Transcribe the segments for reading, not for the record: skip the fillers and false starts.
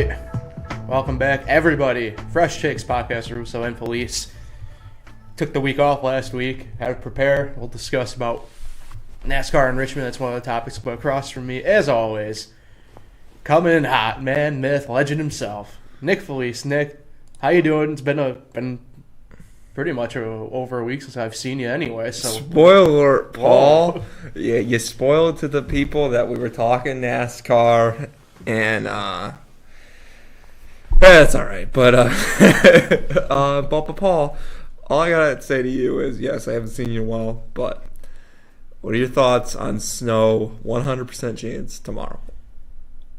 right. Welcome back, everybody. Fresh Takes podcast, Russo and Felice. Took the week off last week. Had to prepare. We'll discuss about NASCAR in Richmond. That's one of the topics. But across from me, as always, coming in hot, man, myth, legend himself, Nick Felice. Nick, how you doing? It's been pretty much over a week since I've seen you anyway. So spoiler alert, Paul. Yeah, you spoiled to the people that we were talking NASCAR, and that's all right. But Paul, all I gotta say to you is, yes, I haven't seen you in a while, but what are your thoughts on snow? 100% chance tomorrow.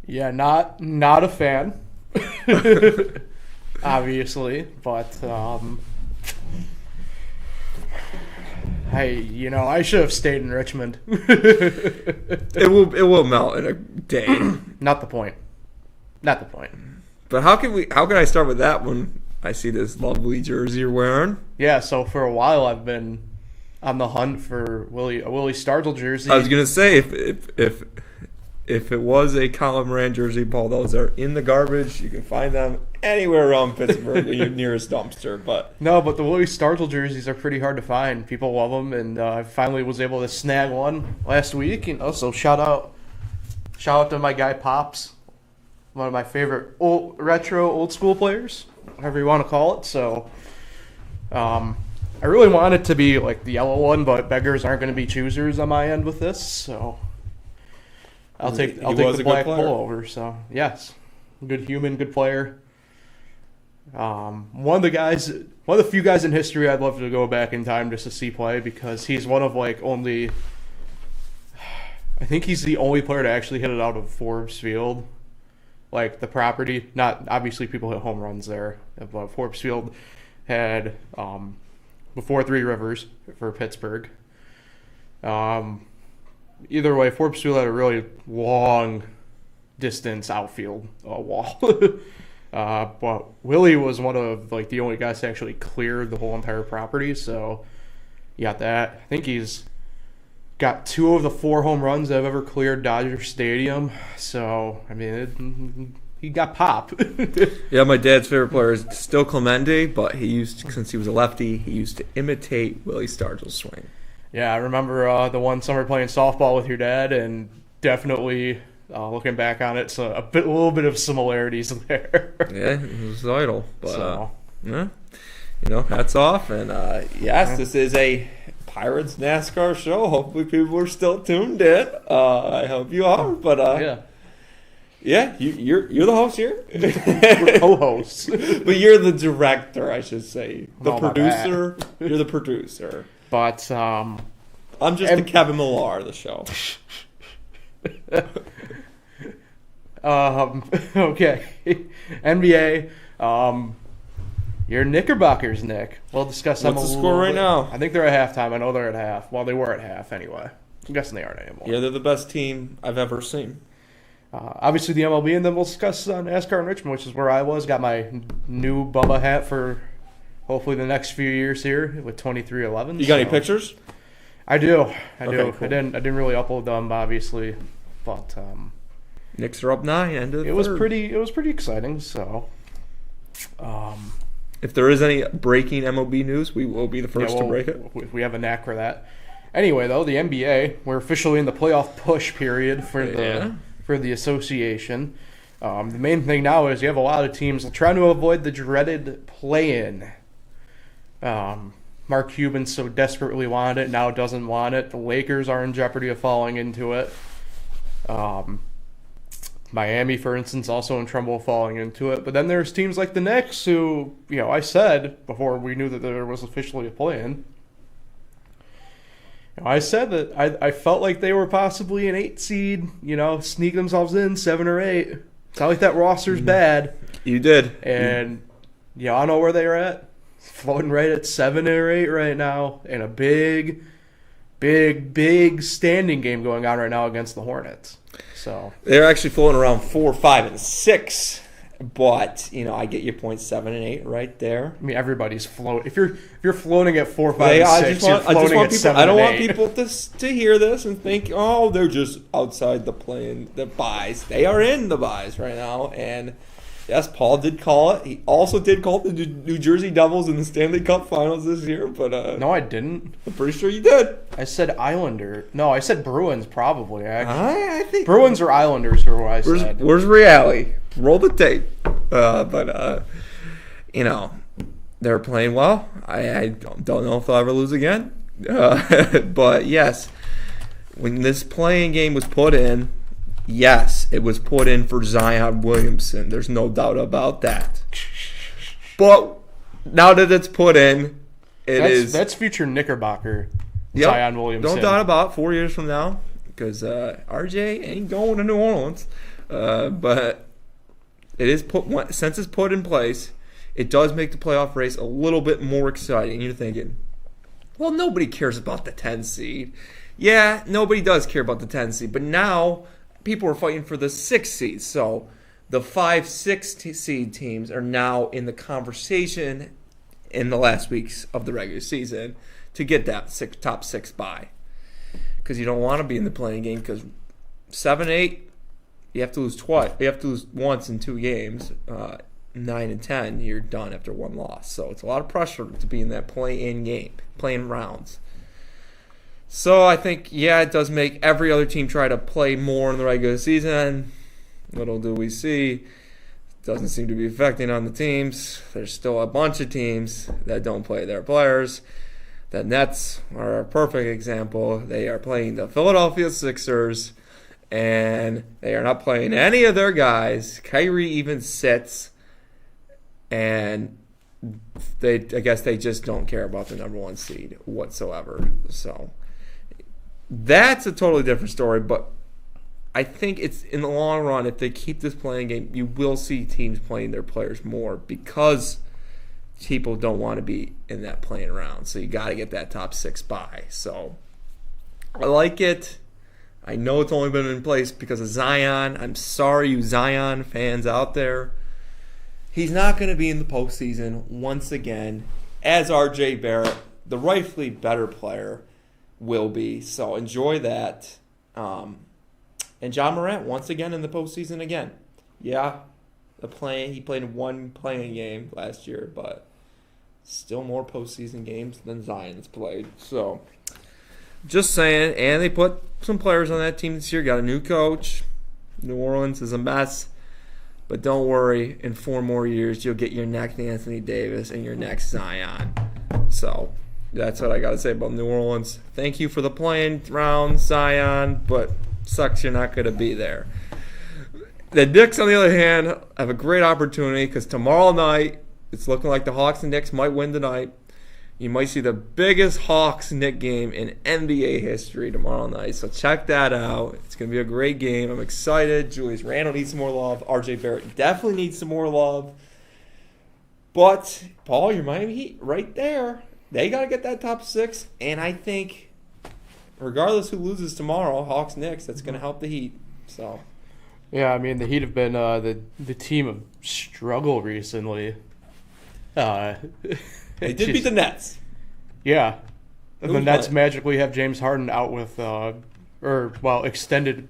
Yeah, not a fan, obviously, but I should have stayed in Richmond. It will melt in a day. Not the point. But how can I start with that when I see this lovely jersey you're wearing? Yeah, so for a while I've been on the hunt for a Willie Stargell jersey. I was gonna say if it was a Colin Moran jersey, Paul, those are in the garbage. You can find them anywhere around Pittsburgh, your nearest dumpster. But the Willie Stargell jerseys are pretty hard to find. People love them, and I finally was able to snag one last week. So shout out to my guy Pops, one of my favorite old school players, whatever you want to call it. So I really want it to be like the yellow one, but beggars aren't going to be choosers on my end with this. So I'll take the black pullover. So yes, good human, good player. One of the few guys in history I'd love to go back in time just to see play, because he's one of I think he's the only player to actually hit it out of Forbes Field, like the property. Not obviously people hit home runs there, but Forbes Field had before Three Rivers for Pittsburgh. Either way, Forbes Field had a really long distance outfield wall. But Willie was one of the only guys to actually clear the whole entire property. So you got that. I think he's got 2 of the 4 home runs that have ever cleared Dodger Stadium. So I mean, he got pop. Yeah, my dad's favorite player is still Clemente, but since he was a lefty, he used to imitate Willie Stargell's swing. Yeah, I remember the one summer playing softball with your dad, and definitely looking back on it, so a little bit of similarities there. Yeah, he was idol, but yeah, hats off, and yes, this is a Pirates NASCAR show. Hopefully, people are still tuned in. I hope you are, but yeah, you're the host here. We're co-hosts, but you're the director, I should say. The producer. You're the producer. But I'm just the Kevin Millar of the show. Okay. NBA. Your Knickerbockers, Nick. We'll discuss them. What's the score right now? I think they're at halftime. I know they're at half. Well, they were at half anyway. I'm guessing they aren't anymore. Yeah, they're the best team I've ever seen. Obviously the MLB, and then we'll discuss NASCAR in Richmond, which is where I was. Got my new Bubba hat for hopefully the next few years here with 2311. You got any pictures? I do. Okay, cool. I didn't really upload them, obviously, but Knicks are up 9. It was pretty exciting. So, if there is any breaking MLB news, we will be the first to break it. We have a knack for that. Anyway, though, the NBA, we're officially in the playoff push period for the association. The main thing now is you have a lot of teams trying to avoid the dreaded play-in. Mark Cuban so desperately wanted it, now doesn't want it. The Lakers are in jeopardy of falling into it. Miami, for instance, also in trouble of falling into it. But then there's teams like the Knicks who, I said before we knew that there was officially a play-in, I said that I felt like they were possibly an 8 seed, sneak themselves in 7 or 8. It's not like that roster's bad. You did. And I know where they're at. Floating right at 7 or 8 right now, and a big standing game going on right now against the Hornets. So they're actually floating around 4, 5, and 6. But I get your point. 7 and 8 right there. I mean, everybody's floating. If you're floating at 4, 5, and 6, you're floating at 7 and 8. I don't want people to hear this and think, oh, they're just outside the buys. They are in the buys right now, and Yes, Paul did call it. He also did call the New Jersey Devils in the Stanley Cup Finals this year, but no, I didn't. I'm pretty sure you did. I said Islander. No, I said Bruins probably. Actually, I think Bruins or Islanders were what I said. Where's reality? Roll the tape. They're playing well. I don't know if they'll ever lose again. But yes, when this playing game was put in, yes, it was put in for Zion Williamson. There's no doubt about that. But now that it's put in, that's future Knickerbocker. Yep, Zion Williamson. Don't doubt about 4 years from now, because RJ ain't going to New Orleans. But it is since it's put in place, it does make the playoff race a little bit more exciting. You're thinking, well, nobody cares about the 10 seed. Yeah, nobody does care about the 10 seed, but now people are fighting for the 6 seed. So the 5, 6 seed teams are now in the conversation in the last weeks of the regular season to get that top 6 bye. Because you don't want to be in the playing game, because 7, 8, you have to lose twice. You have to lose once in 2 games. 9 and 10, you're done after 1 loss. So it's a lot of pressure to be in that play-in game, playing rounds. So I think, yeah, it does make every other team try to play more in the regular season. Little do we see, it doesn't seem to be affecting on the teams. There's still a bunch of teams that don't play their players. The Nets are a perfect example. They are playing the Philadelphia Sixers, and they are not playing any of their guys. Kyrie even sits, and I guess they just don't care about the number 1 seed whatsoever. So that's a totally different story, but I think it's in the long run, if they keep this playing game, you will see teams playing their players more, because people don't want to be in that playing round. So you got to get that top 6 bye. So I like it. I know it's only been in place because of Zion. I'm sorry, you Zion fans out there. He's not going to be in the postseason once again, as R.J. Barrett, the rightfully better player, will be. So enjoy that. And John Morant once again in the postseason again. Yeah, he played 1 playing game last year, but still more postseason games than Zion's played. So just saying. And they put some players on that team this year. Got a new coach. New Orleans is a mess. But don't worry, in 4 more years, you'll get your next Anthony Davis and your next Zion. So that's what I got to say about New Orleans. Thank you for the playing round, Zion, but sucks you're not going to be there. The Knicks, on the other hand, have a great opportunity, because tomorrow night, it's looking like the Hawks and Knicks might win tonight. You might see the biggest Hawks-Knicks game in NBA history tomorrow night. So check that out. It's going to be a great game. I'm excited. Julius Randle needs some more love. R.J. Barrett definitely needs some more love. But, Paul, your Miami Heat, right there. They got to get that top 6. And I think, regardless who loses tomorrow, Hawks-Knicks, that's going to help the Heat. So, yeah, I mean, the Heat have been the team of struggle recently. They did beat the Nets. Yeah. And the Nets magically have James Harden out with, extended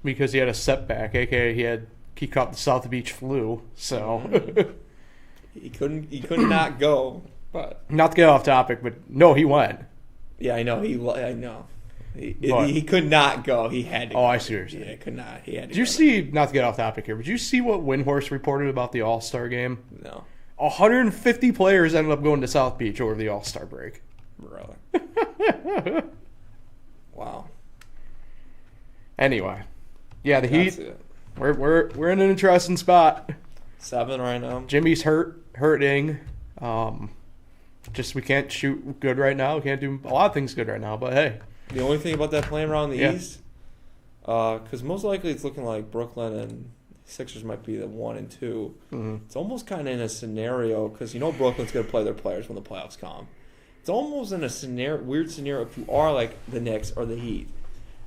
because he had a setback, a.k.a. he caught the South Beach flu. So he could not go. But not to get off topic, but no, he went. Yeah, I know. He could not go. He had to go. I see what you're saying. Yeah, could not. He had to Did you see, not to get off topic here, but did you see what Windhorst reported about the All-Star game? No. 150 players ended up going to South Beach over the All-Star break. Really? Wow. Anyway, yeah, the Heat. We're in an interesting spot. 7 right now. Jimmy's hurting. Just we can't shoot good right now. We can't do a lot of things good right now. But hey, the only thing about that playing around the East, because most likely it's looking like Brooklyn and Sixers might be the 1 and 2. Mm-hmm. It's almost kind of in a scenario, because Brooklyn's going to play their players when the playoffs come. It's almost in a weird scenario if you are like the Knicks or the Heat,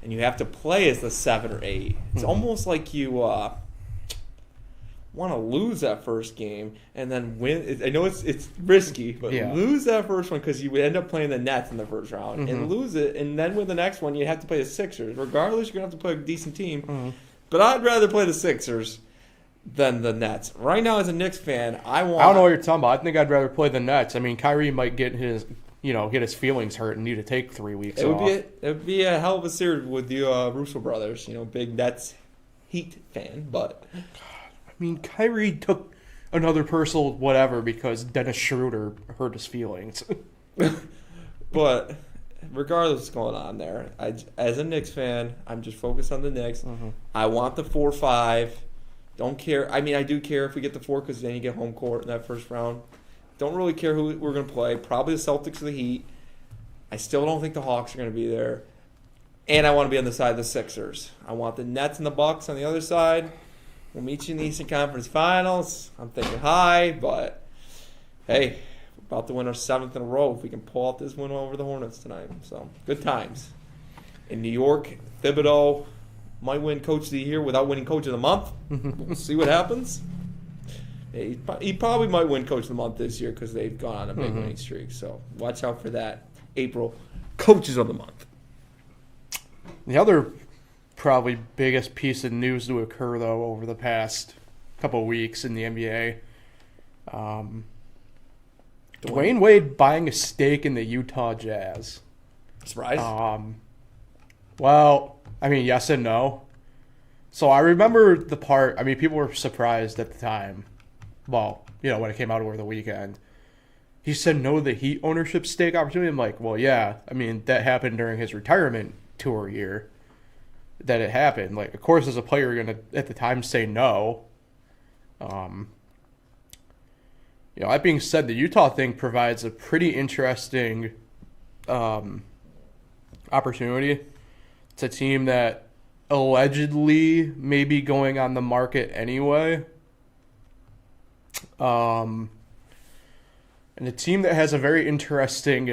and you have to play as the 7 or 8. It's almost like you want to lose that first game and then win. I know it's risky, but lose that first one, because you would end up playing the Nets in the first round and lose it, and then with the next one you have to play the Sixers. Regardless, you're going to have to play a decent team. But I'd rather play the Sixers than the Nets. Right now, as a Knicks fan, I don't know what you're talking about. I think I'd rather play the Nets. I mean, Kyrie might get his feelings hurt and need to take 3 weeks off. It would be a hell of a series with the Russo brothers. Big Nets Heat fan, but I mean, Kyrie took another personal whatever because Dennis Schroeder hurt his feelings. But regardless of what's going on there, as a Knicks fan, I'm just focused on the Knicks. Mm-hmm. I want the 4-5. Don't care. I mean, I do care if we get the 4 because then you get home court in that first round. Don't really care who we're going to play. Probably the Celtics or the Heat. I still don't think the Hawks are going to be there. And I want to be on the side of the Sixers. I want the Nets and the Bucks on the other side. We'll meet you in the Eastern Conference Finals. I'm thinking high, but hey, we're about to win our 7th in a row if we can pull out this win over the Hornets tonight. So, good times. In New York, Thibodeau might win Coach of the Year without winning Coach of the Month. We'll see what happens. He probably might win Coach of the Month this year because they've gone on a big winning streak. So, watch out for that. April, Coaches of the Month. The other probably biggest piece of news to occur, though, over the past couple of weeks in the NBA, Dwayne Wade buying a stake in the Utah Jazz. Surprise? Well, I mean, yes and no. So I remember the part, I mean, people were surprised at the time. Well, when it came out over the weekend. He said no to the Heat ownership stake opportunity. I'm like, well, yeah. I mean, that happened during his retirement tour year. That it happened. Like, of course, as a player, you're going to, at the time, say no. That being said, the Utah thing provides a pretty interesting opportunity. It's a team that allegedly may be going on the market anyway. And a team that has a very interesting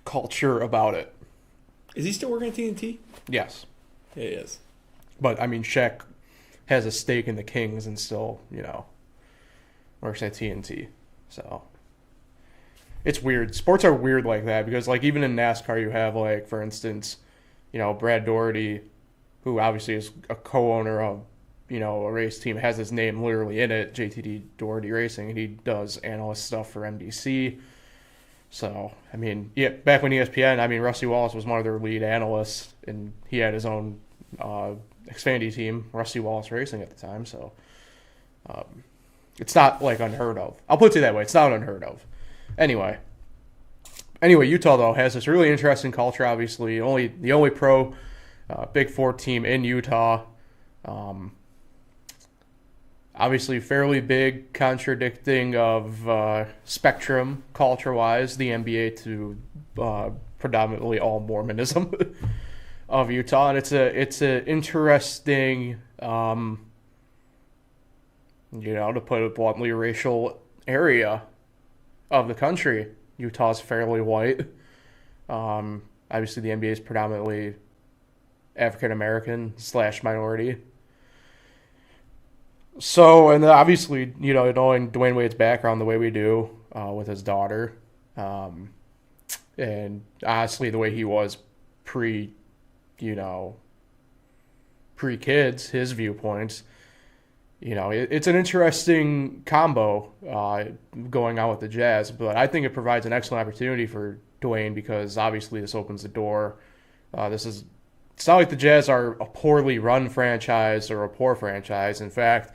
culture about it. Is he still working at TNT? Yes. He is. But, I mean, Shaq has a stake in the Kings and still, works at TNT. So, it's weird. Sports are weird like that because, like, even in NASCAR you have, like, for instance, Brad Doherty, who obviously is a co-owner of, a race team, has his name literally in it, JTD Doherty Racing, and he does analyst stuff for NBC. So, I mean, yeah, back when ESPN, I mean, Rusty Wallace was one of their lead analysts, and he had his own Xfinity team, Rusty Wallace Racing at the time. So, it's not, like, unheard of. I'll put it that way. It's not unheard of. Anyway, Utah, though, has this really interesting culture, obviously. The only pro Big Four team in Utah. Obviously, fairly big contradicting of spectrum culture-wise, the NBA to predominantly all Mormonism of Utah, and it's a interesting, to put it bluntly, racial area of the country. Utah's fairly white. Obviously, the NBA is predominantly African American / minority. So, and obviously, knowing Dwayne Wade's background the way we do with his daughter, and honestly, the way he was pre-kids, his viewpoints, it's an interesting combo going on with the Jazz, but I think it provides an excellent opportunity for Dwayne because obviously this opens the door. It's not like the Jazz are a poorly run franchise or a poor franchise. In fact,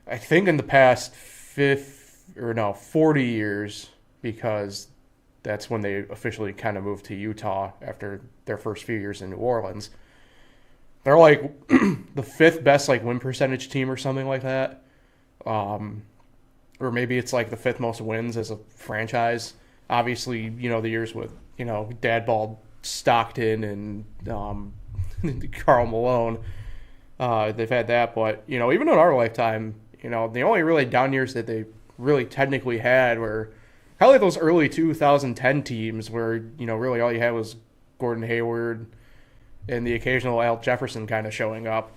I think in the past 40 years, because that's when they officially kind of moved to Utah after their first few years in New Orleans. They're like the 5th best win percentage team or something like that. Or maybe it's like the 5th most wins as a franchise. Obviously, the years with, Dadball Stockton and Karl Malone, they've had that. But, even in our lifetime, the only really down years that they really technically had were probably those early 2010 teams where, really all you had was Gordon Hayward and the occasional Al Jefferson kind of showing up.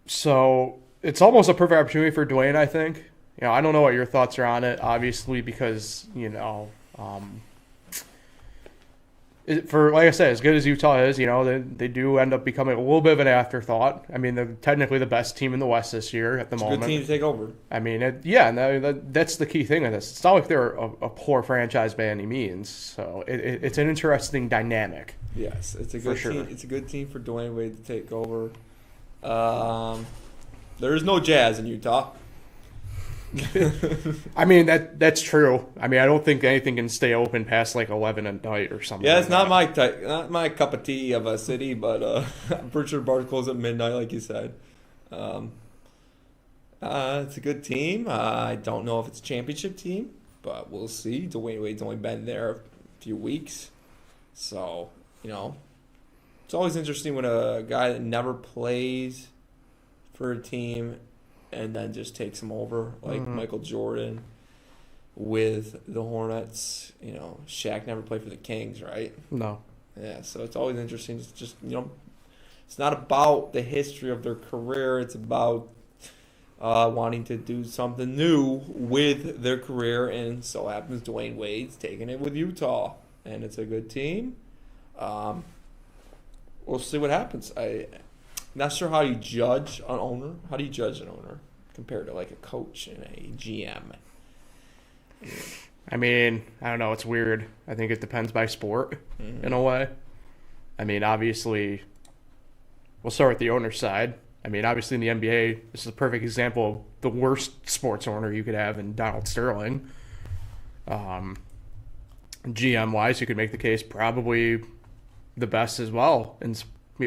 So it's almost a perfect opportunity for Dwayne, I think. I don't know what your thoughts are on it, obviously, because, For like I said, as good as Utah is, they do end up becoming a little bit of an afterthought. I mean, they're technically the best team in the West this year at the moment. Good team to take over. I mean, and that's the key thing of this. It's not like they're a poor franchise by any means. So it's an interesting dynamic. Yes, it's a good team. It's a good team for Dwayne Wade to take over. There is no Jazz in Utah. I mean that's true. I mean I don't think anything can stay open past like 11 at night or something. Yeah, it's not my type, not my cup of tea of a city, but I'm pretty sure bars close at midnight, like you said. It's a good team. I don't know if it's a championship team, but we'll see. Dwayne Wade's only been there a few weeks, so it's always interesting when a guy that never plays for a team and then just takes them over, like Michael Jordan with the Hornets. Shaq never played for the Kings, right? No. Yeah, so it's always interesting. It's just, it's not about the history of their career. It's about wanting to do something new with their career, and so happens Dwayne Wade's taking it with Utah, and it's a good team. We'll see what happens. Not sure how you judge an owner. How do you judge an owner compared to like a coach and a GM? I mean, I don't know. It's weird. I think it depends by sport in a way. I mean, obviously, we'll start with the owner's side. I mean, obviously in the NBA, this is a perfect example of the worst sports owner you could have in Donald Sterling. GM-wise, you could make the case probably the best as well,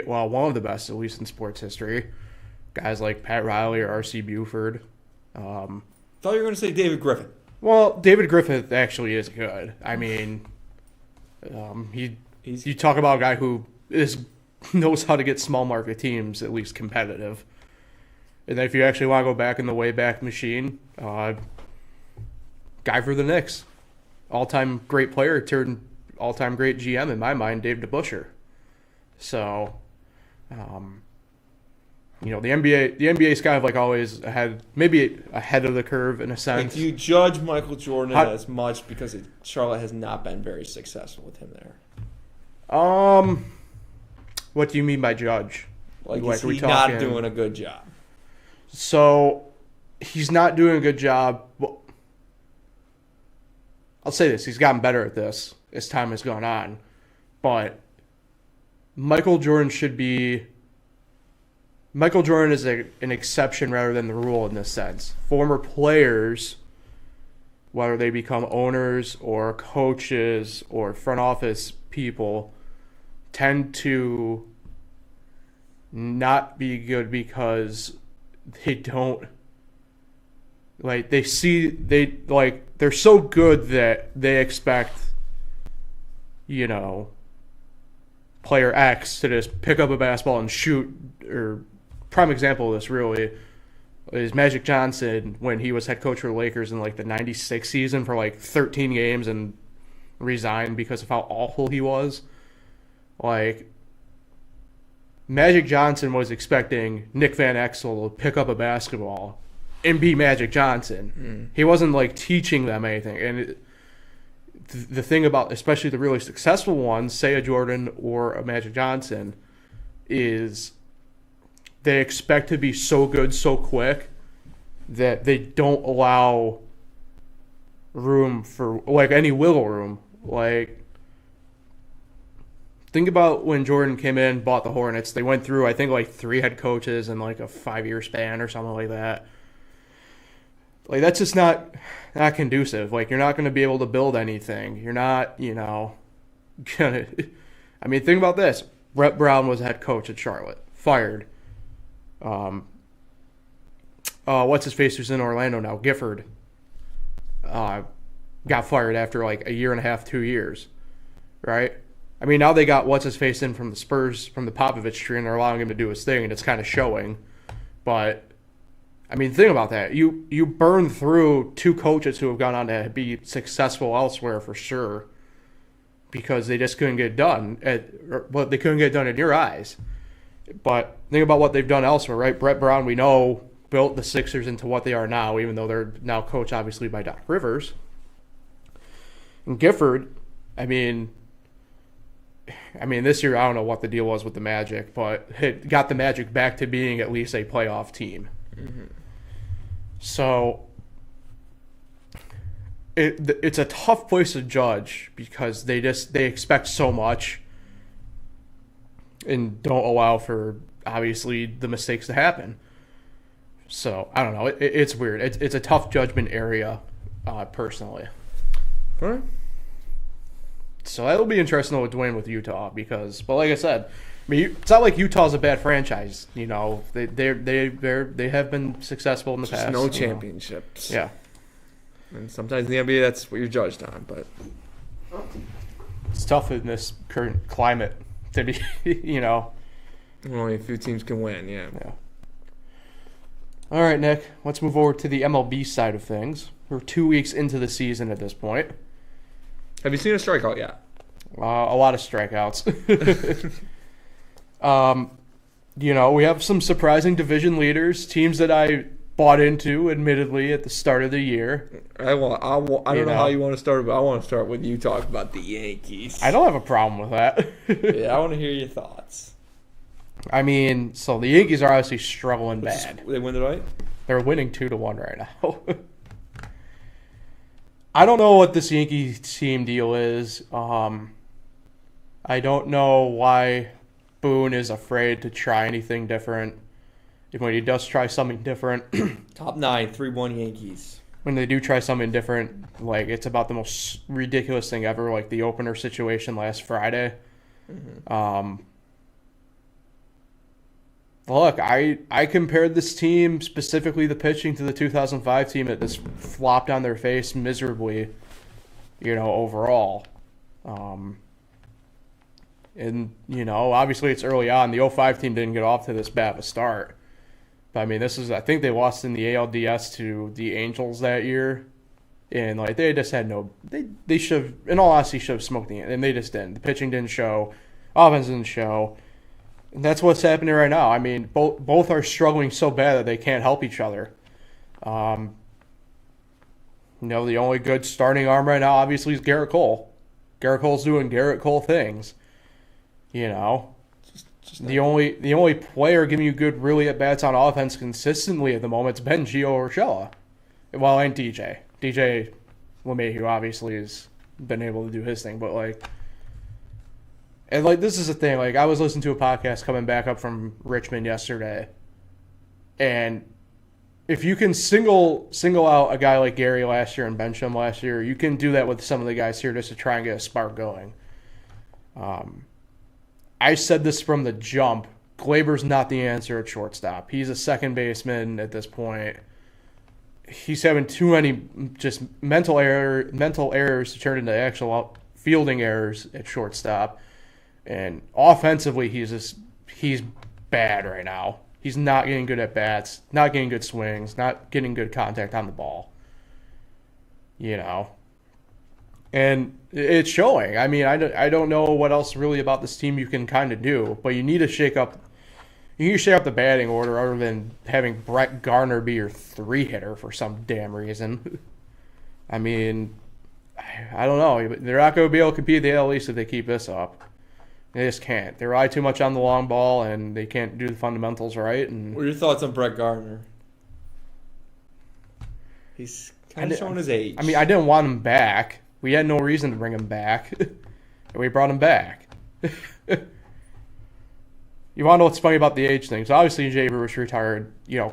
one of the best, at least in sports history. Guys like Pat Riley or R.C. Buford. Thought you were going to say David Griffin. Well, David Griffith actually is good. I mean, you talk about a guy who knows how to get small market teams at least competitive. And then if you actually want to go back in the Wayback Machine, guy for the Knicks. All-time great player turned all-time great GM in my mind, Dave DeBusschere. So, the NBA's kind of like always maybe ahead of the curve in a sense. If you judge Michael Jordan as much because Charlotte has not been very successful with him there. What do you mean by judge? Like is he not doing a good job? So, he's not doing a good job. Well, I'll say this: he's gotten better at this as time has gone on, but Michael Jordan is an exception rather than the rule in this sense. Former players, whether they become owners or coaches or front office people, tend to not be good because they don't they're so good that they expect player X to just pick up a basketball and shoot. Or prime example of this really is Magic Johnson when he was head coach for the Lakers in like the 96 season for like 13 games and resigned because of how awful he was. Like, Magic Johnson was expecting Nick Van Exel to pick up a basketball and be Magic Johnson. He wasn't like teaching them anything. And the thing about especially the really successful ones, say a Jordan or a Magic Johnson, is they expect to be so good so quick that they don't allow room for like any wiggle room. Like, think about when Jordan came in, bought the Hornets. They went through, I think, like 3 head coaches in like a 5-year span or something like that. Like, that's just not conducive. Like, you're not going to be able to build anything. You're not, gonna. I mean, think about this. Brett Brown was head coach at Charlotte, fired. What's his face who's in Orlando now? Gifford. Got fired after like a year and a half, 2 years, right? I mean, now they got what's his face in from the Spurs, from the Popovich tree, and they're allowing him to do his thing, and it's kind of showing. But I mean, think about that. You burn through 2 coaches who have gone on to be successful elsewhere for sure, because they just couldn't get it done. They couldn't get it done in your eyes. But think about what they've done elsewhere, right? Brett Brown, we know, built the Sixers into what they are now, even though they're now coached obviously by Doc Rivers. And Gifford, I mean, I mean, this year I don't know what the deal was with the Magic, but it got the Magic back to being at least a playoff team. Mm-hmm. So it's a tough place to judge because they expect so much and don't allow for obviously the mistakes to happen. So I don't know. It's weird. It's a tough judgment area, personally. All right. So that'll be interesting with Dwayne with Utah because, but like I said, I mean, it's not like Utah's a bad franchise. You know, they have been successful in the past. No championships. Yeah. And sometimes in the NBA, that's what you're judged on. But it's tough in this current climate to be, you know. Only a few teams can win. Yeah. All right, Nick. Let's move over to the MLB side of things. We're 2 weeks into the season at this point. Have you seen a strikeout yet? A lot of strikeouts. You know, we have some surprising division leaders, teams that I bought into, admittedly, at the start of the year. I don't know how you want to start, but I want to start with you talking about the Yankees. I don't have a problem with that. Yeah, I want to hear your thoughts. I mean, so the Yankees are obviously struggling bad. They win tonight? They're winning 2-1 right now. I don't know what this Yankee team deal is. I don't know why Boone is afraid to try anything different. When he does try something different, top 9, 3-1 Yankees. When they do try something different, like it's about the most ridiculous thing ever, like the opener situation last Friday. Mm-hmm. Look, I compared this team, specifically the pitching, to the 2005 team that just flopped on their face miserably, you know, overall. And, you know, obviously it's early on. The 05 team didn't get off to this bad of a start. But, I mean, I think they lost in the ALDS to the Angels that year. And, like, they just had they should have, in all honesty, should have smoked the end. And they just didn't. The pitching didn't show. Offense didn't show. And that's what's happening right now. I mean, both are struggling so bad that they can't help each other. You know, the only good starting arm right now, obviously, is Garrett Cole. Garrett Cole's doing Garrett Cole things. You know, the only player giving you good really at bats on offense consistently at the moment's been Gio Urshela. Well, and DJ LeMahieu obviously has been able to do his thing, but like. And, like, this is the thing. Like, I was listening to a podcast coming back up from Richmond yesterday. And if you can single out a guy like Gary last year and bench him last year, you can do that with some of the guys here just to try and get a spark going. I said this from the jump. Glaber's not the answer at shortstop. He's a second baseman at this point. He's having too many just mental errors to turn into actual fielding errors at shortstop. And offensively, he's bad right now. He's not getting good at bats, not getting good swings, not getting good contact on the ball. You know, and it's showing. I mean, I don't know what else really about this team you can kind of do, but you need to shake up. You need to shake up the batting order, other than having Brett Garner be your 3-hitter for some damn reason. I mean, I don't know. They're not going to be able to compete at the AL East if they keep this up. They just can't. They rely too much on the long ball, and they can't do the fundamentals right. And what are your thoughts on Brett Gardner? He's kind of showing his age. I mean, I didn't want him back. We had no reason to bring him back. And we brought him back. You want to know what's funny about the age thing? So obviously Jay Bruce retired, you know.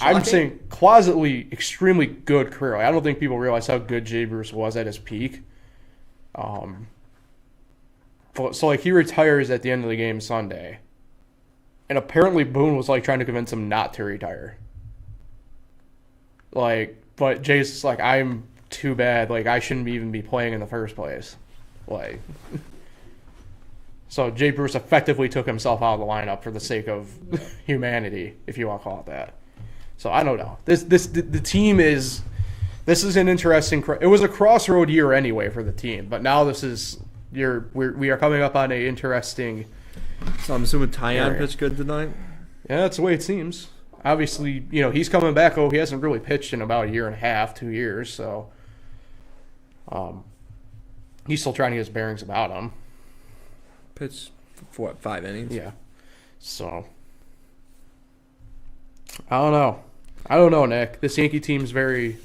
I'm saying closetly extremely good career. I don't think people realize how good Jay Bruce was at his peak. So, like, he retires at the end of the game Sunday. And apparently Boone was, like, trying to convince him not to retire. Like, but Jay's just like, I'm too bad. Like, I shouldn't even be playing in the first place. Like, so Jay Bruce effectively took himself out of the lineup for the sake of humanity, if you want to call it that. So, I don't know. The team is... This is an interesting... It was a crossroad year anyway for the team. But now this is... We are coming up on a interesting. So I'm assuming Tyon pitched good tonight. Yeah, that's the way it seems. Obviously, you know, he's coming back. Oh, he hasn't really pitched in about 1.5 to 2 years, so he's still trying to get his bearings about him. pitched for what, 5 innings? Yeah. So, I don't know, Nick. This Yankee team's very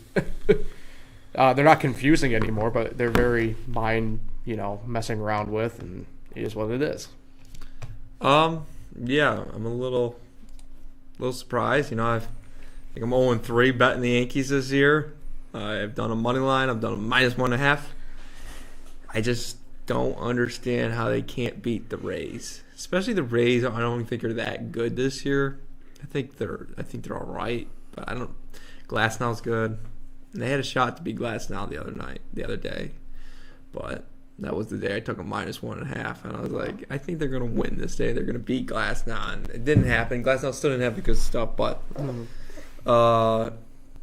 they're not confusing anymore, but they're very messing around with, and it is what it is. Yeah, I'm a little surprised. I think I'm 0-3 betting the Yankees this year. I've done a money line. I've done a -1.5. I just don't understand how they can't beat the Rays, especially the Rays. I don't think are that good this year. I think they're all right, but I don't. Glasnow's good. And they had a shot to beat Glasnow the other day, but that was the day I took a -1.5, and I was like, I think they're gonna win this day. They're gonna beat Glasnow, and it didn't happen. Glasnow still didn't have the good stuff, but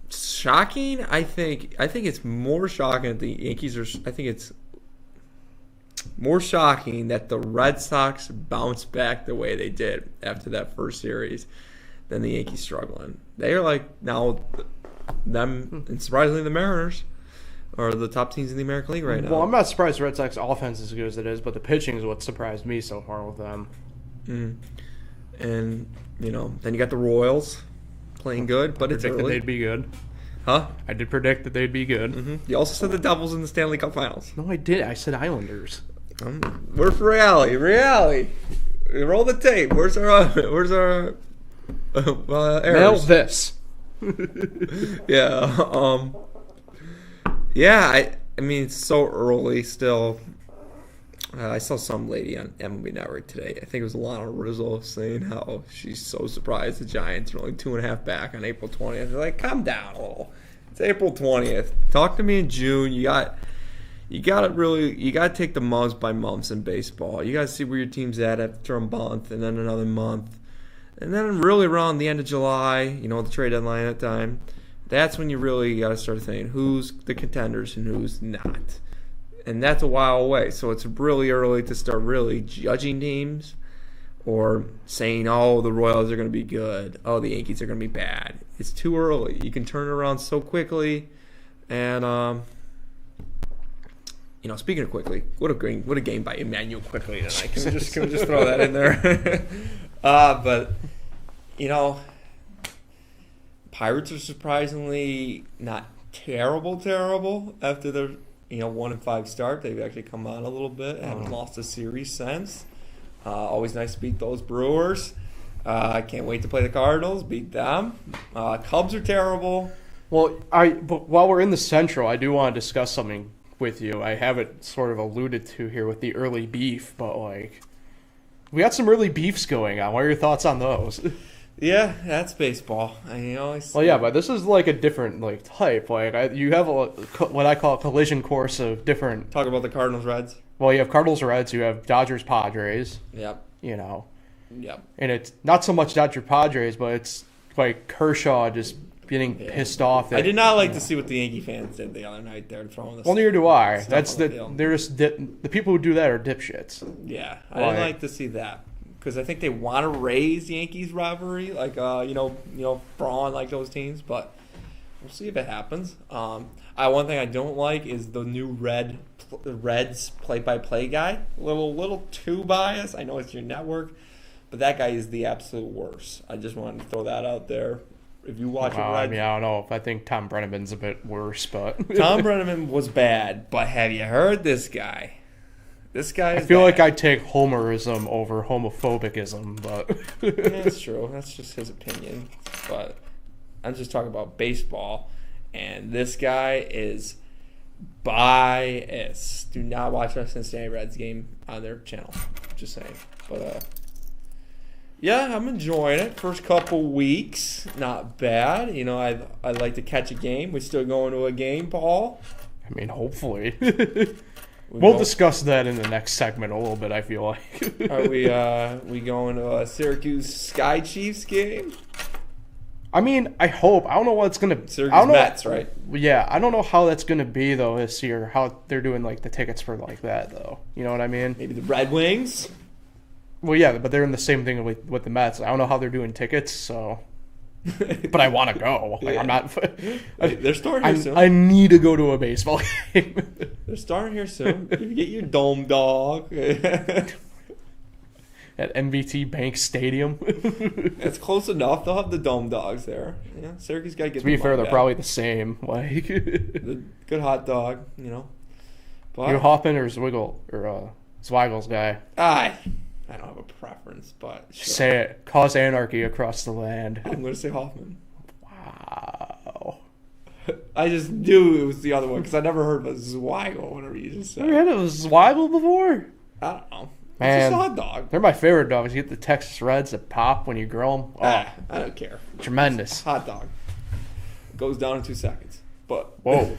shocking. I think it's more shocking that the Yankees are. I think it's more shocking that the Red Sox bounced back the way they did after that first series than the Yankees struggling. They are like now them, and surprisingly the Mariners are the top teams in the American League right now. Well, I'm not surprised the Red Sox offense is as good as it is, but the pitching is what surprised me so far with them. And then you got the Royals playing good, but it's early. That they'd be good. Huh? I did predict that they'd be good. You also said the Devils in the Stanley Cup Finals. No, I did. I said Islanders. Where's reality? Roll the tape. Where's our errors? Nail this. Yeah. Yeah. I mean, it's so early still. I saw some lady on MLB Network today. I think it was Lana Rizzo saying how she's so surprised the Giants are only 2.5 back on April 20th. They're like, calm down a little. It's April 20th. Talk to me in June. You got to take the months by months in baseball. You got to see where your team's at after a month, and then another month, and then really around the end of July, the trade deadline at that time. That's when you really got to start thinking who's the contenders and who's not. And that's a while away, so it's really early to start really judging teams or saying, oh, the Royals are going to be good, oh, the Yankees are going to be bad. It's too early. You can turn it around so quickly. And, speaking of quickly, what a game by Emmanuel Quickly tonight. Can we just throw that in there? But, Pirates are surprisingly not terrible after their 1-5 start. They've actually come on a little bit. Haven't lost a series since. Always nice to beat those Brewers. I can't wait to play the Cardinals, beat them. Cubs are terrible. Well, but while we're in the Central, I do want to discuss something with you. I have it sort of alluded to here with the early beef, but we got some early beefs going on. What are your thoughts on those? Yeah, that's baseball. Well, yeah, but this is like a different type. You have what I call a collision course of different. Talk about the Cardinals Reds. Well, you have Cardinals Reds. You have Dodgers Padres. Yep. Yep. And it's not so much Dodger Padres, but it's like Kershaw just getting pissed off. I did not like to see what the Yankee fans did the other night. They're throwing this. Well, neither do I. They're just the people who do that are dipshits. Yeah, I didn't like to see that. Because I think they want to raise the Yankees rivalry, brawn like those teams, but we'll see if it happens. One thing I don't like is the new Reds play-by-play guy. A little too biased. I know it's your network, but that guy is the absolute worst. I just wanted to throw that out there. If you watch I don't know. I think Tom Brenneman's a bit worse, but Tom Brenneman was bad. But have you heard this guy? This guy is I feel bad. like I take homerism over homophobicism, but That's true. That's just his opinion. But I'm just talking about baseball, and this guy is biased. Do not watch a Cincinnati Reds game on their channel. Just saying. But yeah, I'm enjoying it. First couple weeks, not bad. I like to catch a game. We still going to a game, Paul? I mean, hopefully. We'll discuss that in the next segment a little bit, I feel like. Are we going to a Syracuse Sky Chiefs game? I mean, I hope. I don't know what it's going to... Syracuse Mets, right? Yeah, I don't know how that's going to be, though, this year. How they're doing, the tickets for that, though. You know what I mean? Maybe the Red Wings? Well, yeah, but they're in the same thing with the Mets. I don't know how they're doing tickets, so... But I want to go. I'm not... They're starting here soon. I need to go to a baseball game. They're starting here soon. You get your dome dog. at MVT Bank Stadium. It's close enough. They'll have the dome dogs there. Yeah, Syracuse got to get. To be fair, they're probably the same. Like the good hot dog, you know. But you Hoffman or Zwiggle or Zweigel's guy. I don't have a preference, but sure. Say it. Cause anarchy across the land. I'm going to say Hoffman. Wow. I just knew it was the other one because I never heard of a Zweigel, whatever you just said. Never heard of a Zweigel before? I don't know. Man, it's just a hot dog. They're my favorite dogs. You get the Texas Reds that pop when you grill them. Oh, I don't care. Tremendous. Hot dog. Goes down in 2 seconds. But whoa.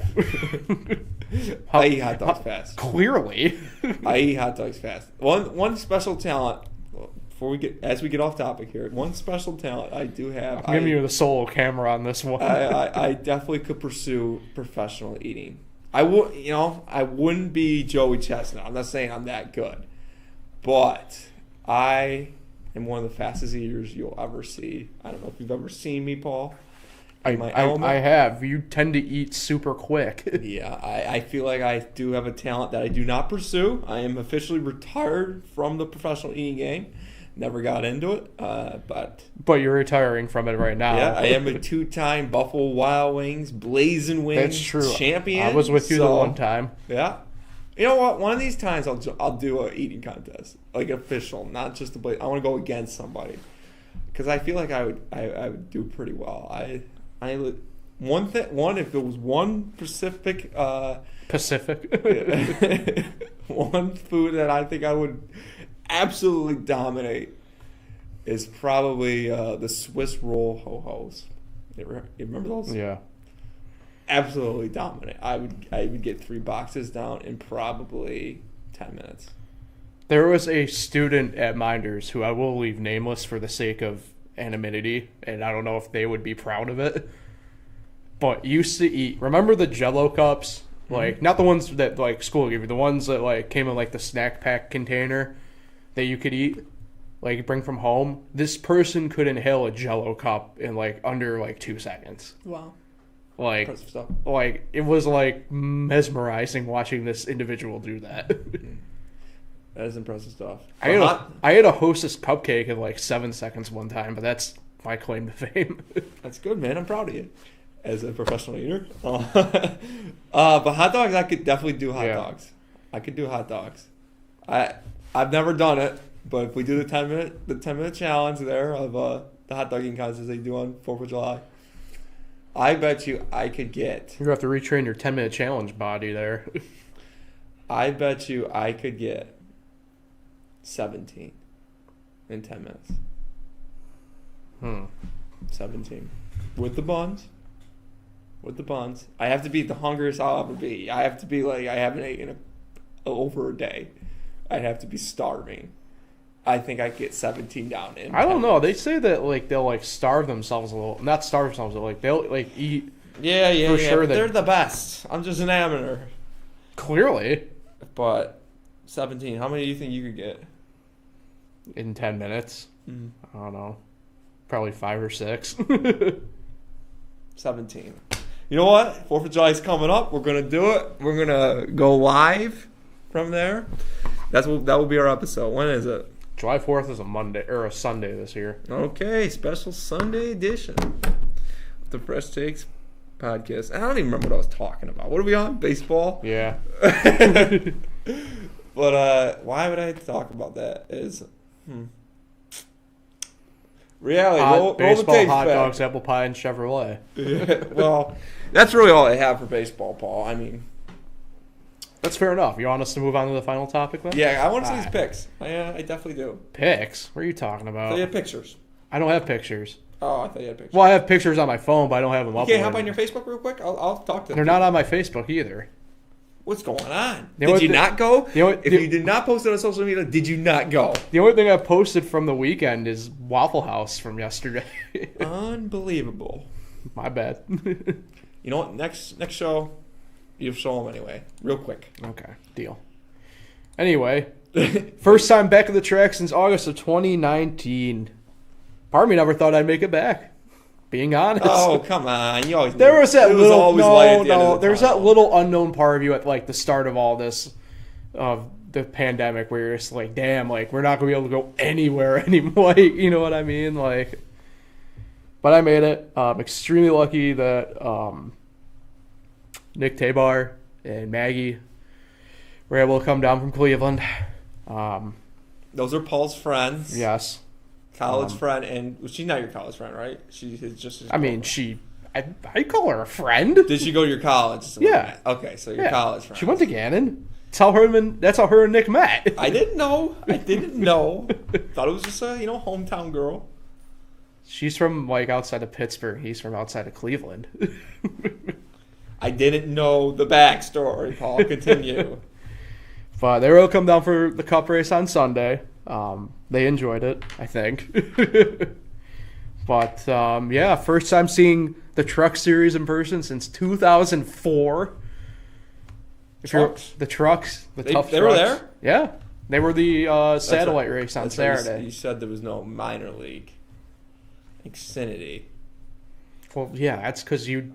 I eat hot dogs fast. Clearly. I eat hot dogs fast. One special talent, before we get off topic here, one special talent I do have. I'm giving you the solo camera on this one. I definitely could pursue professional eating. I wouldn't be Joey Chestnut. I'm not saying I'm that good. But I am one of the fastest eaters you'll ever see. I don't know if you've ever seen me, Paul. I have. You tend to eat super quick. Yeah, I feel like I do have a talent that I do not pursue. I am officially retired from the professional eating game. Never got into it, but you're retiring from it right now. Yeah, I am a 2-time Buffalo Wild Wings, Blazing Wings champion. I was with you the one time. Yeah. You know what? One of these times I'll do a eating contest, like official, not just a Blaze. I want to go against somebody because I feel like I would do pretty well. If it was one one food that I think I would absolutely dominate is probably the Swiss roll ho-hos. You remember those? Yeah. Absolutely dominant. I would get 3 boxes down in probably 10 minutes. There was a student at Minders who I will leave nameless for the sake of anonymity, and I don't know if they would be proud of it, but used to eat, remember the Jell-O cups? Like, not the ones that, like, school gave you, the ones that, like, came in, like, the snack pack container that you could eat, like, bring from home? This person could inhale a Jell-O cup in, like, under, like, 2 seconds. Wow. Like, it was, like, mesmerizing watching this individual do that. That is impressive stuff. I had a Hostess cupcake in, like, 7 seconds one time, but that's my claim to fame. That's good, man. I'm proud of you as a professional eater. But hot dogs, I could definitely do hot dogs. I could do hot dogs. I've never done it, but if we do the 10-minute challenge there of the hot dog eating contest they do on 4th of July, I bet you I could get... You're going to have to retrain your 10-minute challenge body there. I bet you I could get 17 in 10 minutes. 17. With the buns. I have to be the hungriest I'll ever be. I have to be like, I haven't eaten over a day. I'd have to be starving. I think I get 17 down in. I don't know. They say that like they'll like starve themselves a little. Not starve themselves, but like they'll like eat. Yeah. For sure, they're the best. I'm just an amateur. Clearly. But 17. How many do you think you could get in 10 minutes? I don't know. Probably 5 or 6. 17. You know what? 4th of July is coming up. We're gonna do it. We're gonna go live from there. That will be our episode. When is it? July 4th is a Monday or a Sunday this year. Okay, special Sunday edition of the Fresh Takes podcast. I don't even remember what I was talking about. What are we on? Baseball? Yeah. But why would I talk about that? Reality. Roll baseball, the tapes hot back. dogs, apple pie, and Chevrolet. Well, that's really all I have for baseball, Paul. I mean... That's fair enough. You want us to move on to the final topic then? Yeah, I want to see these picks. I definitely do. Picks? What are you talking about? So you have pictures. I don't have pictures. Oh, I thought you had pictures. Well, I have pictures on my phone, but I don't have them up. Okay, hop on your Facebook real quick? I'll talk to them. They're not on my Facebook either. What's going on? Did you not go? If you did not post it on social media, did you not go? The only thing I posted from the weekend is Waffle House from yesterday. Unbelievable. My bad. You know what? Next show, you show them anyway. Real quick. Okay, deal. Anyway, first time back at the track since August of 2019. Part of me never thought I'd make it back. Being honest. Oh, come on. You always there was that little that little unknown part of you at like the start of all this. of the pandemic where you're just like, damn, like we're not gonna be able to go anywhere anymore. You know what I mean? Like, but I made it. Extremely lucky that Nick Tabar and Maggie were able to come down from Cleveland. Those are Paul's friends. Yes. College friend, and she's not your college friend, right? She is just. I mean, I call her a friend. Did she go to your college? Yeah. Okay, so your college friend. She went to Gannon. That's how her and Nick met. I didn't know. Thought it was just a hometown girl. She's from like outside of Pittsburgh. He's from outside of Cleveland. I didn't know the backstory. Paul, continue. But they will come down for the Cup race on Sunday. They enjoyed it, I think. But yeah, first time seeing the Truck Series in person since 2004. Trucks? The trucks, the tough trucks. They were there? Yeah. They were the satellite race on Saturday. You said there was no minor league. Xfinity. Well, yeah, that's because you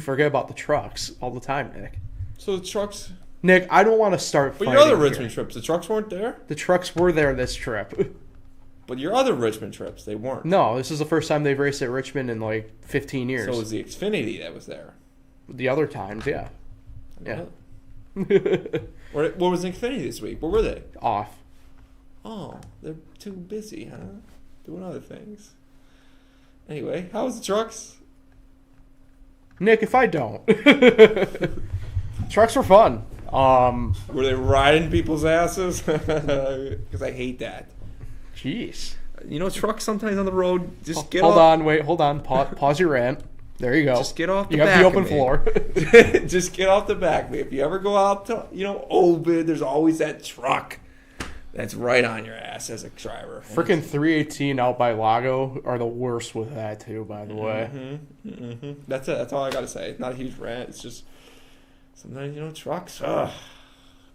forget about the trucks all the time, Nick. So the trucks... Nick, I don't want to start But fighting your other here. Richmond trips, the trucks weren't there? The trucks were there this trip. But your other Richmond trips, they weren't. No, this is the first time they've raced at Richmond in like 15 years. So it was the Xfinity that was there? The other times, yeah. Yeah. What was the Xfinity this week? Where were they? Off. Oh, they're too busy, huh? Doing other things. Anyway, how was the trucks? Nick, if I don't. Trucks were fun. Were they riding people's asses? Because I hate that. Jeez. Trucks sometimes on the road just get Hold off. on. Pause your rant. There you go. Just get off the back. You have the open floor. Just get off the back of me. If you ever go out to, Obed, there's always that truck that's right on your ass as a driver. Freaking 318 out by Lago are the worst with that too, by the way. That's it. That's all I got to say. It's not a huge rant. It's just sometimes, trucks,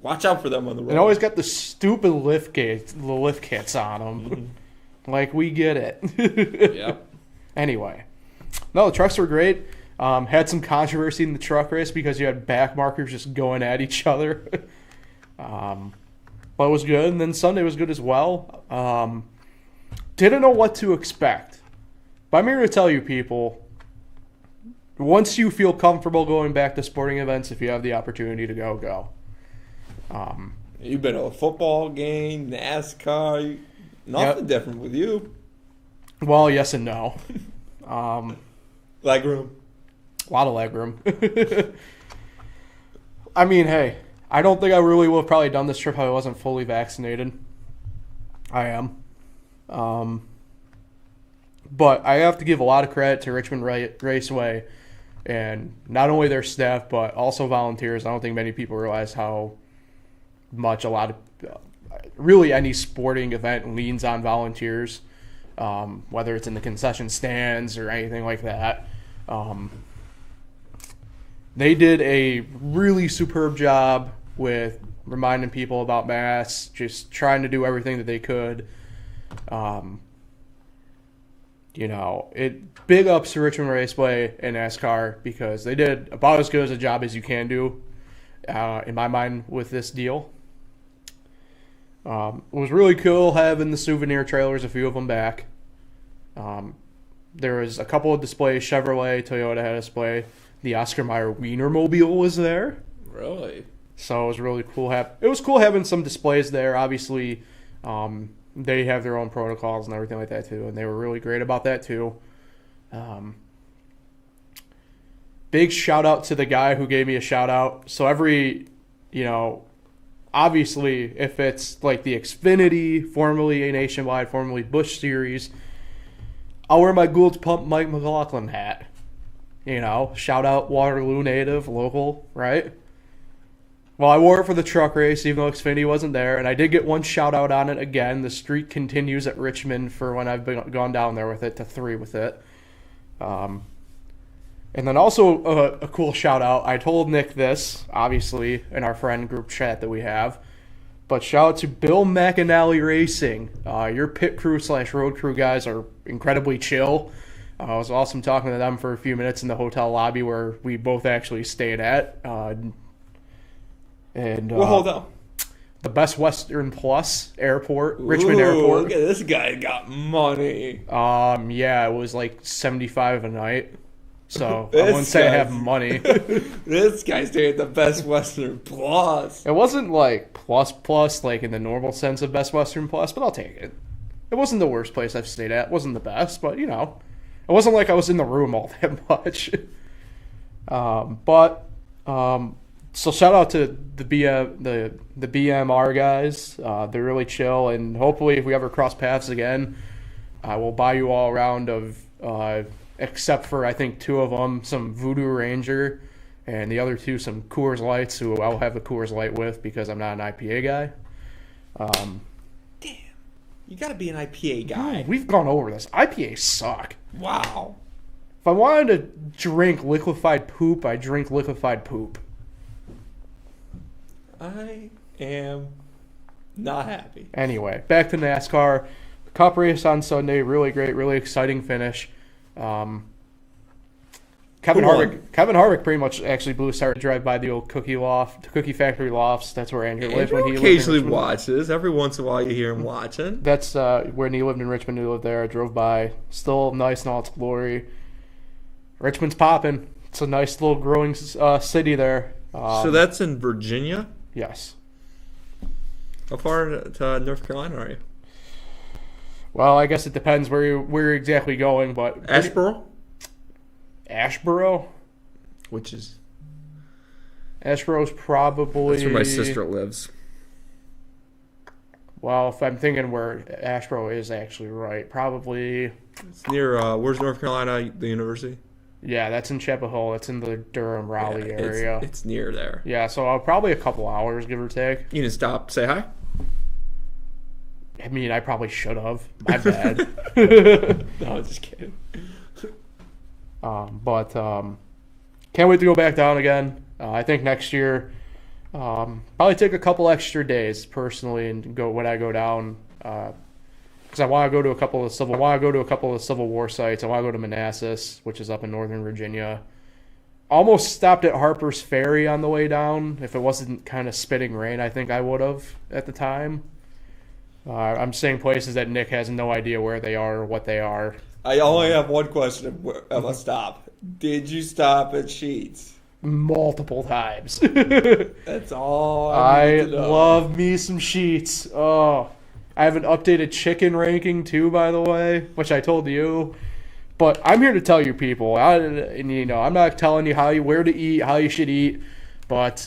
watch out for them on the road. They always got the stupid lift kits on them. Like, we get it. Yep. Anyway. No, the trucks were great. Had some controversy in the truck race because you had back markers just going at each other. But it was good. And then Sunday was good as well. Didn't know what to expect. But I'm here to tell you, people, once you feel comfortable going back to sporting events, if you have the opportunity to go. You've been to a football game, NASCAR, nothing different with you. Well, yes and no. Leg room. A lot of leg room. I mean, hey, I don't think I really would have probably done this trip if I wasn't fully vaccinated. I am. But I have to give a lot of credit to Richmond Raceway and not only their staff, but also volunteers. I don't think many people realize how much a lot of really any sporting event leans on volunteers, whether it's in the concession stands or anything like that. They did a really superb job with reminding people about masks, just trying to do everything that they could. Big ups to Richmond Raceway and NASCAR because they did about as good as a job as you can do, in my mind, with this deal. It was really cool having the souvenir trailers, a few of them back. There was a couple of displays. Chevrolet, Toyota had a display. The Oscar Mayer Wienermobile was there. Really? So it was really cool. It was cool having some displays there. Obviously, they have their own protocols and everything like that too, and they were really great about that too. Big shout out to the guy who gave me a shout out. So obviously, if it's like the Xfinity, formerly a Nationwide, formerly Busch Series, I'll wear my Gould's Pump Mike McLaughlin hat. Shout out Waterloo native, local, right? Well, I wore it for the truck race, even though Xfinity wasn't there, and I did get one shout out on it again. The streak continues at Richmond for when I've gone down there with it to 3 with it. And then also a cool shout out. I told Nick this, obviously, in our friend group chat that we have, but shout out to Bill McAnally Racing. Your pit crew / road crew guys are incredibly chill. It was awesome talking to them for a few minutes in the hotel lobby where we both actually stayed at. And Well, hold on. the Best Western Plus Airport, Richmond Airport. Look at this guy got money. Yeah, it was like $75 a night. So I wouldn't say I have money. This guy's staying at the Best Western Plus. It wasn't like plus like in the normal sense of Best Western Plus, but I'll take it. It wasn't the worst place I've stayed at. It wasn't the best, but it wasn't like I was in the room all that much. So shout out to the BMR guys. They're really chill, and hopefully if we ever cross paths again, I will buy you all a round of, except for I think 2 of them, some Voodoo Ranger, and the other 2 some Coors Lights, who I'll have a Coors Light with because I'm not an IPA guy. Damn, you gotta be an IPA guy. We've gone over this. IPAs suck. Wow. If I wanted to drink liquefied poop, I drink liquefied poop. I am not happy. Anyway, back to NASCAR. Cup race on Sunday, really great, really exciting finish. Kevin Harvick pretty much actually blew a start to drive by the old Cookie Factory lofts. That's where Andrew lived when he occasionally watches. Every once in a while you hear him watching. That's when he lived in Richmond. He lived there. I drove by. Still nice in all its glory. Richmond's popping. It's a nice little growing city there. So that's in Virginia? Yes. How far to North Carolina are you? Well, I guess it depends where you're exactly going, but Asheboro? Asheboro? Which is? Asheboro's probably... That's where my sister lives. Well, if I'm thinking where Asheboro is actually right, probably... It's near, where's North Carolina, the university? Yeah, that's in Chapel Hill. It's in the Durham-Raleigh area. It's near there. Yeah, so probably a couple hours, give or take. You can stop, say hi? I mean, I probably should have. My bad. No, I'm just kidding. But can't wait to go back down again. I think next year, probably take a couple extra days personally and go when I go down. Because I want to go to a couple of Civil War sites. I want to go to Manassas, which is up in Northern Virginia. Almost stopped at Harper's Ferry on the way down. If it wasn't kind of spitting rain, I think I would have at the time. I'm saying places that Nick has no idea where they are or what they are. I only have one question of a stop. Did you stop at Sheetz? Multiple times. That's all I love me some Sheetz. Oh, I have an updated chicken ranking too, by the way, which I told you. But I'm here to tell you people. I'm not telling you where to eat, how you should eat. But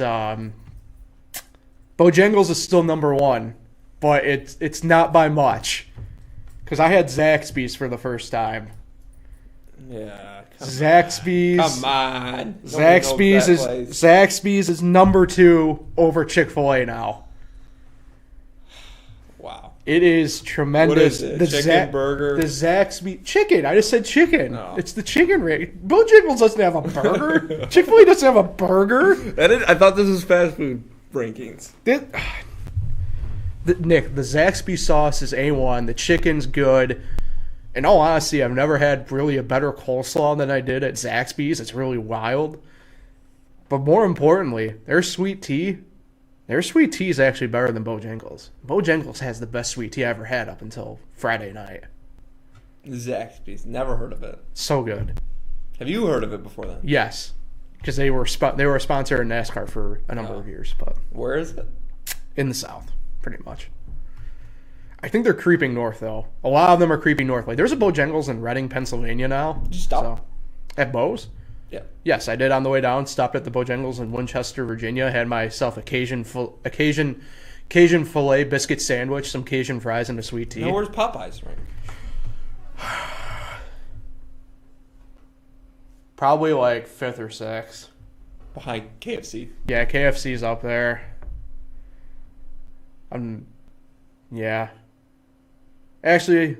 Bojangles is still number 1. But it's not by much. Because I had Zaxby's for the first time. Yeah. Zaxby's. Come on. Zaxby's is number 2 over Chick-fil-A now. Wow. It is tremendous. What is it? Chicken burger? The Zaxby chicken. I just said chicken. No. It's the chicken ring. Bojangles doesn't have a burger. Chick-fil-A doesn't have a burger. I thought this was fast food rankings. Nick, the Zaxby sauce is A1. The chicken's good. In all honesty, I've never had really a better coleslaw than I did at Zaxby's. It's really wild. But more importantly, their sweet tea is actually better than Bojangles. Bojangles has the best sweet tea I ever had up until Friday night. Zaxby's. Never heard of it. So good. Have you heard of it before then? Yes. Because they were a sponsor in NASCAR for a number of years. But where is it? In the South. Pretty much. I think they're creeping north, though. A lot of them are creeping north. Like, there's a Bojangles in Reading, Pennsylvania now. Did you stop? So, at Bo's? Yeah. Yes, I did on the way down. Stopped at the Bojangles in Winchester, Virginia. Had myself a Cajun filet biscuit sandwich, some Cajun fries, and a sweet tea. Now, where's Popeyes rank? Probably like 5th or 6th. Behind KFC. Yeah, KFC's up there. Yeah. Actually,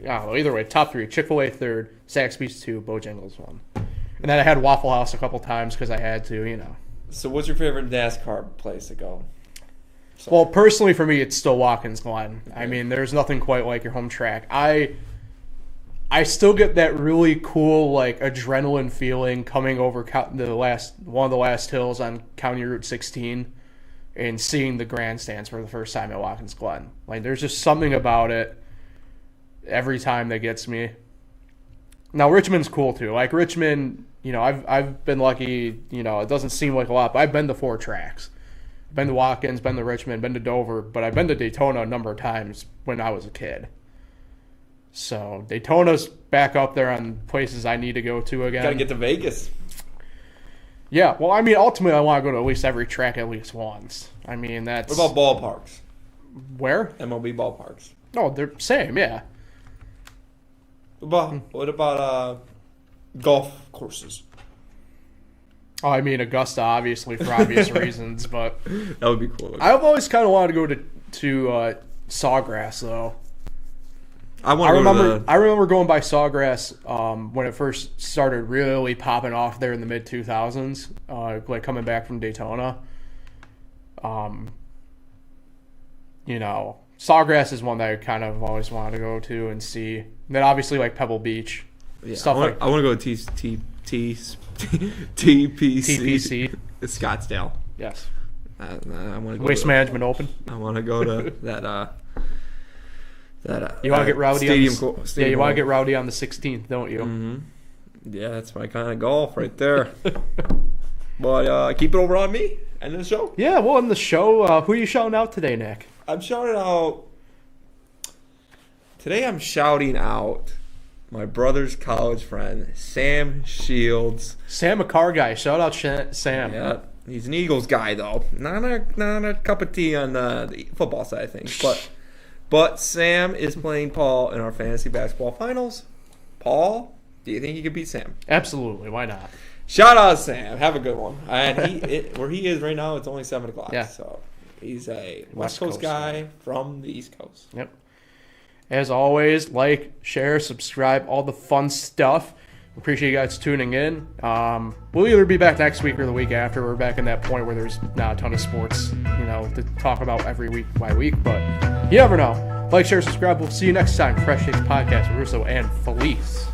either way, top 3. Chick-fil-A 3rd, Zaxby's 2, Bojangles 1. And then I had Waffle House a couple times because I had to, So what's your favorite NASCAR place to go? Well, personally for me, it's still Watkins Glen. Okay. I mean, there's nothing quite like your home track. I still get that really cool like adrenaline feeling coming over one of the last hills on County Route 16 and seeing the grandstands for the first time at Watkins Glen. Like there's just something about it every time that gets me. Now Richmond's cool too. Like Richmond, I've been lucky. It doesn't seem like a lot, but I've been to 4 tracks. I've been to Watkins, been to Richmond, been to Dover, but I've been to Daytona a number of times when I was a kid. So Daytona's back up there on places I need to go to again. Gotta get to Vegas. Yeah, well, I mean, ultimately, I want to go to at least every track at least once. I mean, that's... What about ballparks? Where? MLB ballparks. No, they're same, yeah. What about golf courses? Oh, I mean, Augusta, obviously, for obvious reasons, but... That would be cool. I've always kind of wanted to go to Sawgrass, though. I remember going by Sawgrass when it first started really popping off there in the mid 2000s, like coming back from Daytona. Sawgrass is one that I kind of always wanted to go to and see. And then obviously like Pebble Beach, stuff like. I want to go to TPC. Scottsdale. Yes. I want to go Waste Management Open. I want to go to that. You want to get rowdy stadium. You want to get rowdy on the 16th, don't you? Mm-hmm. Yeah, that's my kind of golf right there. But keep it over on me. End of the show. Yeah, well, in the show, who are you shouting out today, Nick? I'm shouting out my brother's college friend, Sam Shields. Sam, a car guy. Shout out Sam. Yeah, he's an Eagles guy though. Not a cup of tea on the football side of things, But Sam is playing Paul in our fantasy basketball finals. Paul, do you think he could beat Sam? Absolutely. Why not? Shout out Sam. Have a good one. And where he is right now, it's only 7 o'clock. Yeah. So he's a West Coast guy from the East Coast. Yep. As always, like, share, subscribe, all the fun stuff. Appreciate you guys tuning in. We'll either be back next week or the week after. We're back in that point where there's not a ton of sports, to talk about every week by week. But you never know. Like, share, subscribe. We'll see you next time. Fresh Takes Podcast with Russo and Felice.